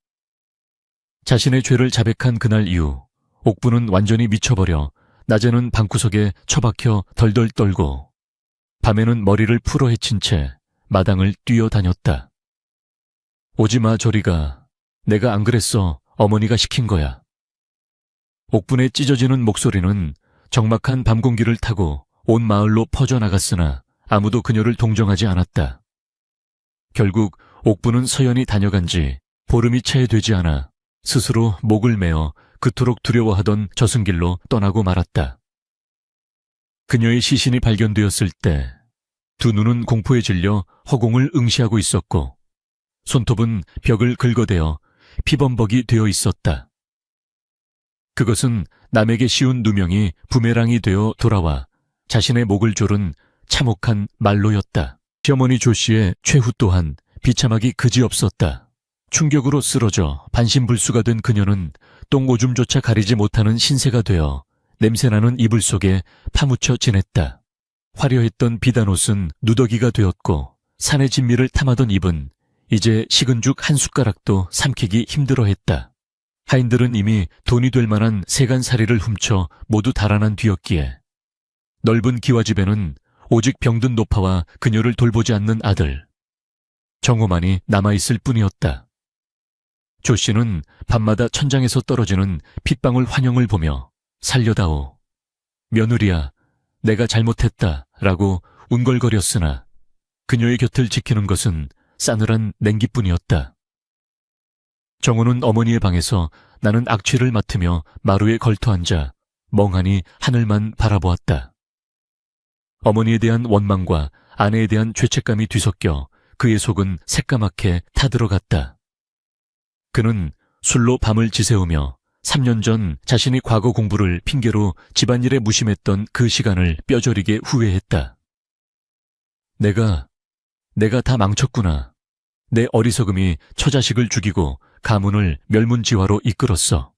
자신의 죄를 자백한 그날 이후 옥분은 완전히 미쳐버려 낮에는 방구석에 처박혀 덜덜 떨고 밤에는 머리를 풀어 헤친 채 마당을 뛰어다녔다. 오지마 저리가. 내가 안 그랬어. 어머니가 시킨 거야. 옥분의 찢어지는 목소리는 적막한 밤 공기를 타고 온 마을로 퍼져나갔으나 아무도 그녀를 동정하지 않았다. 결국 옥분은 서연이 다녀간 지 보름이 채 되지 않아 스스로 목을 메어 그토록 두려워하던 저승길로 떠나고 말았다. 그녀의 시신이 발견되었을 때 두 눈은 공포에 질려 허공을 응시하고 있었고 손톱은 벽을 긁어대어 피범벅이 되어 있었다. 그것은 남에게 씌운 누명이 부메랑이 되어 돌아와 자신의 목을 조른 참혹한 말로였다. 시어머니 조씨의 최후 또한 비참하기 그지없었다. 충격으로 쓰러져 반신불수가 된 그녀는 똥오줌조차 가리지 못하는 신세가 되어 냄새나는 이불 속에 파묻혀 지냈다. 화려했던 비단옷은 누더기가 되었고 산의 진미를 탐하던 입은 이제 식은 죽 한 숟가락도 삼키기 힘들어했다. 하인들은 이미 돈이 될 만한 세간살이를 훔쳐 모두 달아난 뒤였기에 넓은 기와집에는 오직 병든 노파와 그녀를 돌보지 않는 아들 정호만이 남아있을 뿐이었다. 조 씨는 밤마다 천장에서 떨어지는 핏방울 환영을 보며 살려다오. 며느리야, 내가 잘못했다 라고 운걸거렸으나 그녀의 곁을 지키는 것은 싸늘한 냉기뿐이었다. 정호는 어머니의 방에서 나는 악취를 맡으며 마루에 걸터앉아 멍하니 하늘만 바라보았다. 어머니에 대한 원망과 아내에 대한 죄책감이 뒤섞여 그의 속은 새까맣게 타들어갔다. 그는 술로 밤을 지새우며 3년 전 자신이 과거 공부를 핑계로 집안일에 무심했던 그 시간을 뼈저리게 후회했다. 내가 다 망쳤구나. 내 어리석음이 처자식을 죽이고 가문을 멸문지화로 이끌었어.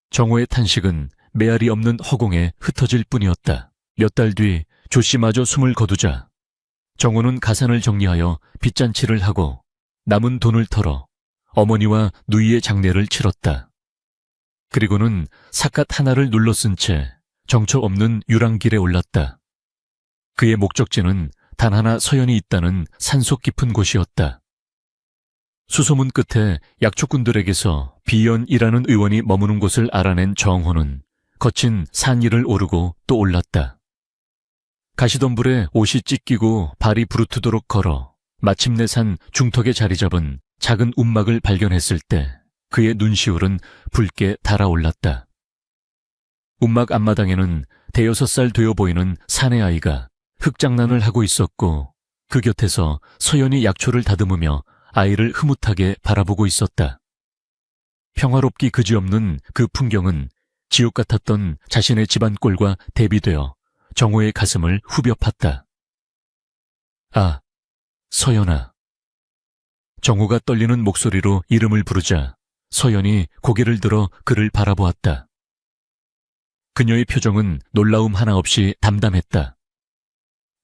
정호의 탄식은 메아리 없는 허공에 흩어질 뿐이었다. 몇 달 뒤 조씨마저 숨을 거두자 정호는 가산을 정리하여 빚잔치를 하고 남은 돈을 털어 어머니와 누이의 장례를 치렀다. 그리고는 삿갓 하나를 눌러 쓴 채 정처 없는 유랑길에 올랐다. 그의 목적지는 단 하나 서연이 있다는 산속 깊은 곳이었다. 수소문 끝에 약초꾼들에게서 비연이라는 의원이 머무는 곳을 알아낸 정호는 거친 산 위를 오르고 또 올랐다. 가시덤불에 옷이 찢기고 발이 부르트도록 걸어 마침내 산 중턱에 자리 잡은 작은 움막을 발견했을 때 그의 눈시울은 붉게 달아올랐다. 움막 앞마당에는 대여섯 살 되어 보이는 사내 아이가 흙장난을 하고 있었고 그 곁에서 서연이 약초를 다듬으며 아이를 흐뭇하게 바라보고 있었다. 평화롭기 그지없는 그 풍경은 지옥 같았던 자신의 집안 꼴과 대비되어 정호의 가슴을 후벼 팠다. 아, 서연아. 정호가 떨리는 목소리로 이름을 부르자 서연이 고개를 들어 그를 바라보았다. 그녀의 표정은 놀라움 하나 없이 담담했다.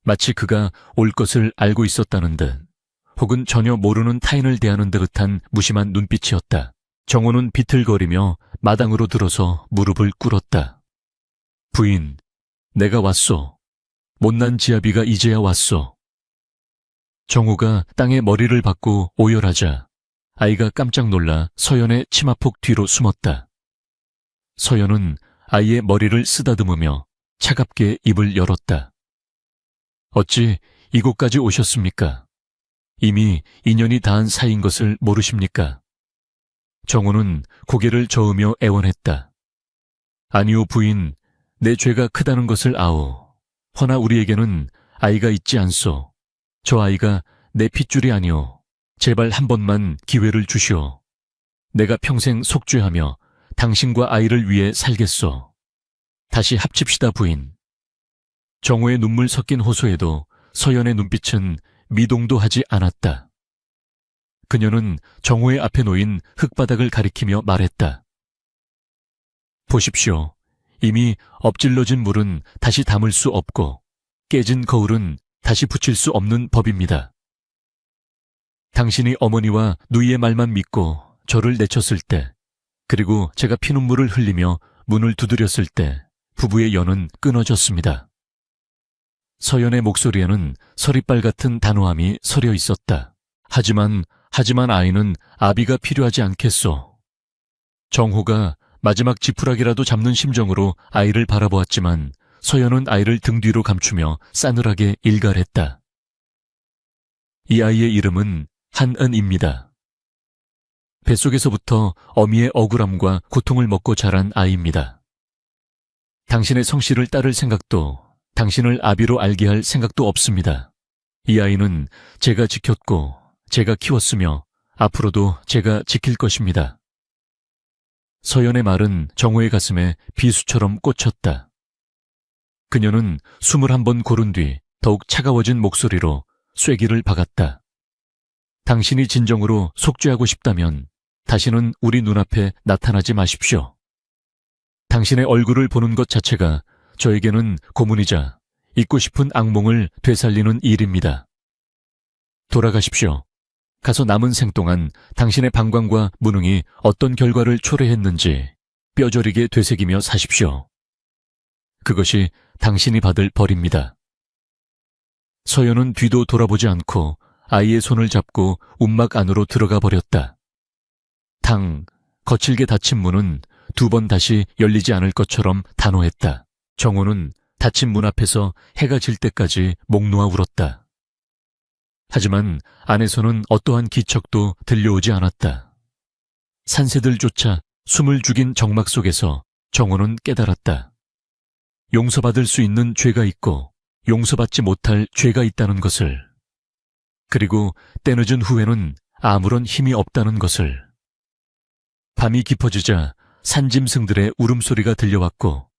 마치 그가 올 것을 알고 있었다는 듯 혹은 전혀 모르는 타인을 대하는 듯한 무심한 눈빛이었다. 정호는 비틀거리며 마당으로 들어서 무릎을 꿇었다. 부인, 내가 왔소. 못난 지아비가 이제야 왔소. 정호가 땅에 머리를 박고 오열하자 아이가 깜짝 놀라 서연의 치마폭 뒤로 숨었다. 서연은 아이의 머리를 쓰다듬으며 차갑게 입을 열었다. 어찌 이곳까지 오셨습니까? 이미 인연이 닿은 사이인 것을 모르십니까? 정호는 고개를 저으며 애원했다. 아니오 부인, 내 죄가 크다는 것을 아오. 허나 우리에게는 아이가 있지 않소. 저 아이가 내 핏줄이 아니오. 제발 한 번만 기회를 주시오. 내가 평생 속죄하며 당신과 아이를 위해 살겠소. 다시 합칩시다 부인. 정호의 눈물 섞인 호소에도 서연의 눈빛은 미동도 하지 않았다. 그녀는 정호의 앞에 놓인 흙바닥을 가리키며 말했다. 보십시오. 이미 엎질러진 물은 다시 담을 수 없고 깨진 거울은 다시 붙일 수 없는 법입니다. 당신이 어머니와 누이의 말만 믿고 저를 내쳤을 때, 그리고 제가 피눈물을 흘리며 문을 두드렸을 때 부부의 연은 끊어졌습니다. 서연의 목소리에는 서리빨 같은 단호함이 서려 있었다. 하지만 아이는 아비가 필요하지 않겠소. 정호가 마지막 지푸라기라도 잡는 심정으로 아이를 바라보았지만 서연은 아이를 등 뒤로 감추며 싸늘하게 일갈했다. 이 아이의 이름은 한은입니다. 뱃속에서부터 어미의 억울함과 고통을 먹고 자란 아이입니다. 당신의 성씨를 따를 생각도 당신을 아비로 알게 할 생각도 없습니다. 이 아이는 제가 지켰고 제가 키웠으며 앞으로도 제가 지킬 것입니다. 서연의 말은 정호의 가슴에 비수처럼 꽂혔다. 그녀는 숨을 한 번 고른 뒤 더욱 차가워진 목소리로 쐐기를 박았다. 당신이 진정으로 속죄하고 싶다면 다시는 우리 눈앞에 나타나지 마십시오. 당신의 얼굴을 보는 것 자체가 저에게는 고문이자 잊고 싶은 악몽을 되살리는 일입니다. 돌아가십시오. 가서 남은 생 동안 당신의 방광과 무능이 어떤 결과를 초래했는지 뼈저리게 되새기며 사십시오. 그것이 당신이 받을 벌입니다. 서연은 뒤도 돌아보지 않고 아이의 손을 잡고 움막 안으로 들어가 버렸다. 거칠게 닫힌 문은 두 번 다시 열리지 않을 것처럼 단호했다. 정호는 닫힌 문 앞에서 해가 질 때까지 목 놓아 울었다. 하지만 안에서는 어떠한 기척도 들려오지 않았다. 산새들조차 숨을 죽인 정막 속에서 정호는 깨달았다. 용서받을 수 있는 죄가 있고 용서받지 못할 죄가 있다는 것을, 그리고 때늦은 후회는 아무런 힘이 없다는 것을. 밤이 깊어지자 산짐승들의 울음소리가 들려왔고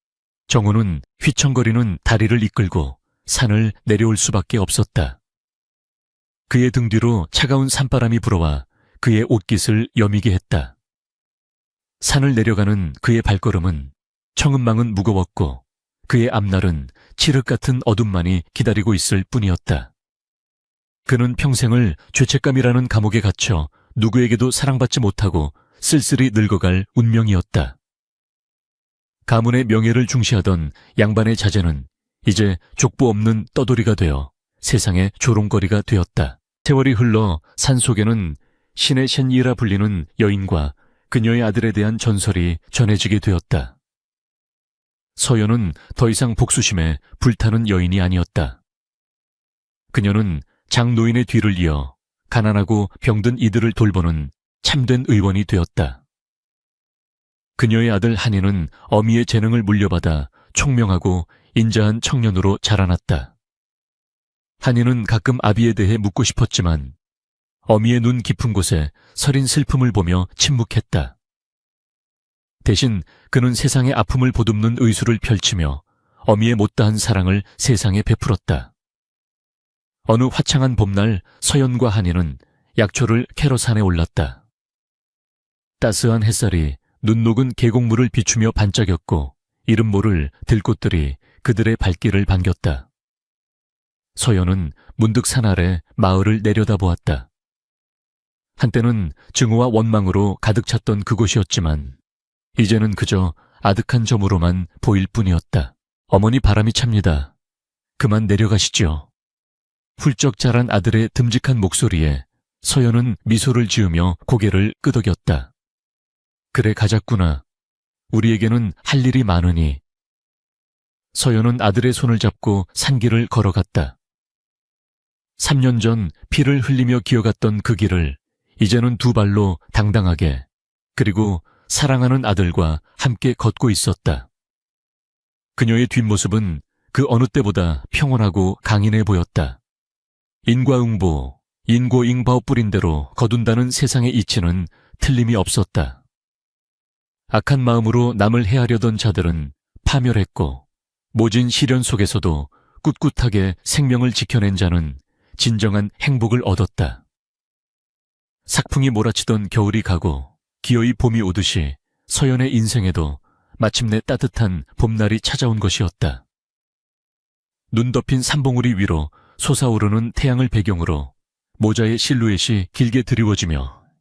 정호는 휘청거리는 다리를 이끌고 산을 내려올 수밖에 없었다. 그의 등 뒤로 차가운 산바람이 불어와 그의 옷깃을 여미게 했다. 산을 내려가는 그의 발걸음은 청은망은 무거웠고 그의 앞날은 칠흑 같은 어둠만이 기다리고 있을 뿐이었다. 그는 평생을 죄책감이라는 감옥에 갇혀 누구에게도 사랑받지 못하고 쓸쓸히 늙어갈 운명이었다. 가문의 명예를 중시하던 양반의 자제는 이제 족보 없는 떠돌이가 되어 세상의 조롱거리가 되었다. 세월이 흘러 산속에는 신의 셴이라 불리는 여인과 그녀의 아들에 대한 전설이 전해지게 되었다. 서연은 더 이상 복수심에 불타는 여인이 아니었다. 그녀는 장노인의 뒤를 이어 가난하고 병든 이들을 돌보는 참된 의원이 되었다. 그녀의 아들 한이는 어미의 재능을 물려받아 총명하고 인자한 청년으로 자라났다. 한이는 가끔 아비에 대해 묻고 싶었지만 어미의 눈 깊은 곳에 서린 슬픔을 보며 침묵했다. 대신 그는 세상의 아픔을 보듬는 의술을 펼치며 어미의 못다한 사랑을 세상에 베풀었다. 어느 화창한 봄날 서연과 한이는 약초를 캐러 산에 올랐다. 따스한 햇살이 눈 녹은 계곡물을 비추며 반짝였고 이름 모를 들꽃들이 그들의 발길을 반겼다. 서연은 문득 산 아래 마을을 내려다보았다. 한때는 증오와 원망으로 가득 찼던 그곳이었지만 이제는 그저 아득한 점으로만 보일 뿐이었다. 어머니 바람이 찹니다. 그만 내려가시죠. 훌쩍 자란 아들의 듬직한 목소리에 서연은 미소를 지으며 고개를 끄덕였다. 그래 가자꾸나. 우리에게는 할 일이 많으니. 서연은 아들의 손을 잡고 산길을 걸어갔다. 3년 전 피를 흘리며 기어갔던 그 길을 이제는 두 발로 당당하게 그리고 사랑하는 아들과 함께 걷고 있었다. 그녀의 뒷모습은 그 어느 때보다 평온하고 강인해 보였다. 인과응보, 인고잉바오 뿌린 대로 거둔다는 세상의 이치는 틀림이 없었다. 악한 마음으로 남을 해하려던 자들은 파멸했고 모진 시련 속에서도 꿋꿋하게 생명을 지켜낸 자는 진정한 행복을 얻었다. 삭풍이 몰아치던 겨울이 가고 기어이 봄이 오듯이 서연의 인생에도 마침내 따뜻한 봄날이 찾아온 것이었다. 눈 덮인 산봉우리 위로 솟아오르는 태양을 배경으로 모자의 실루엣이 길게 드리워지며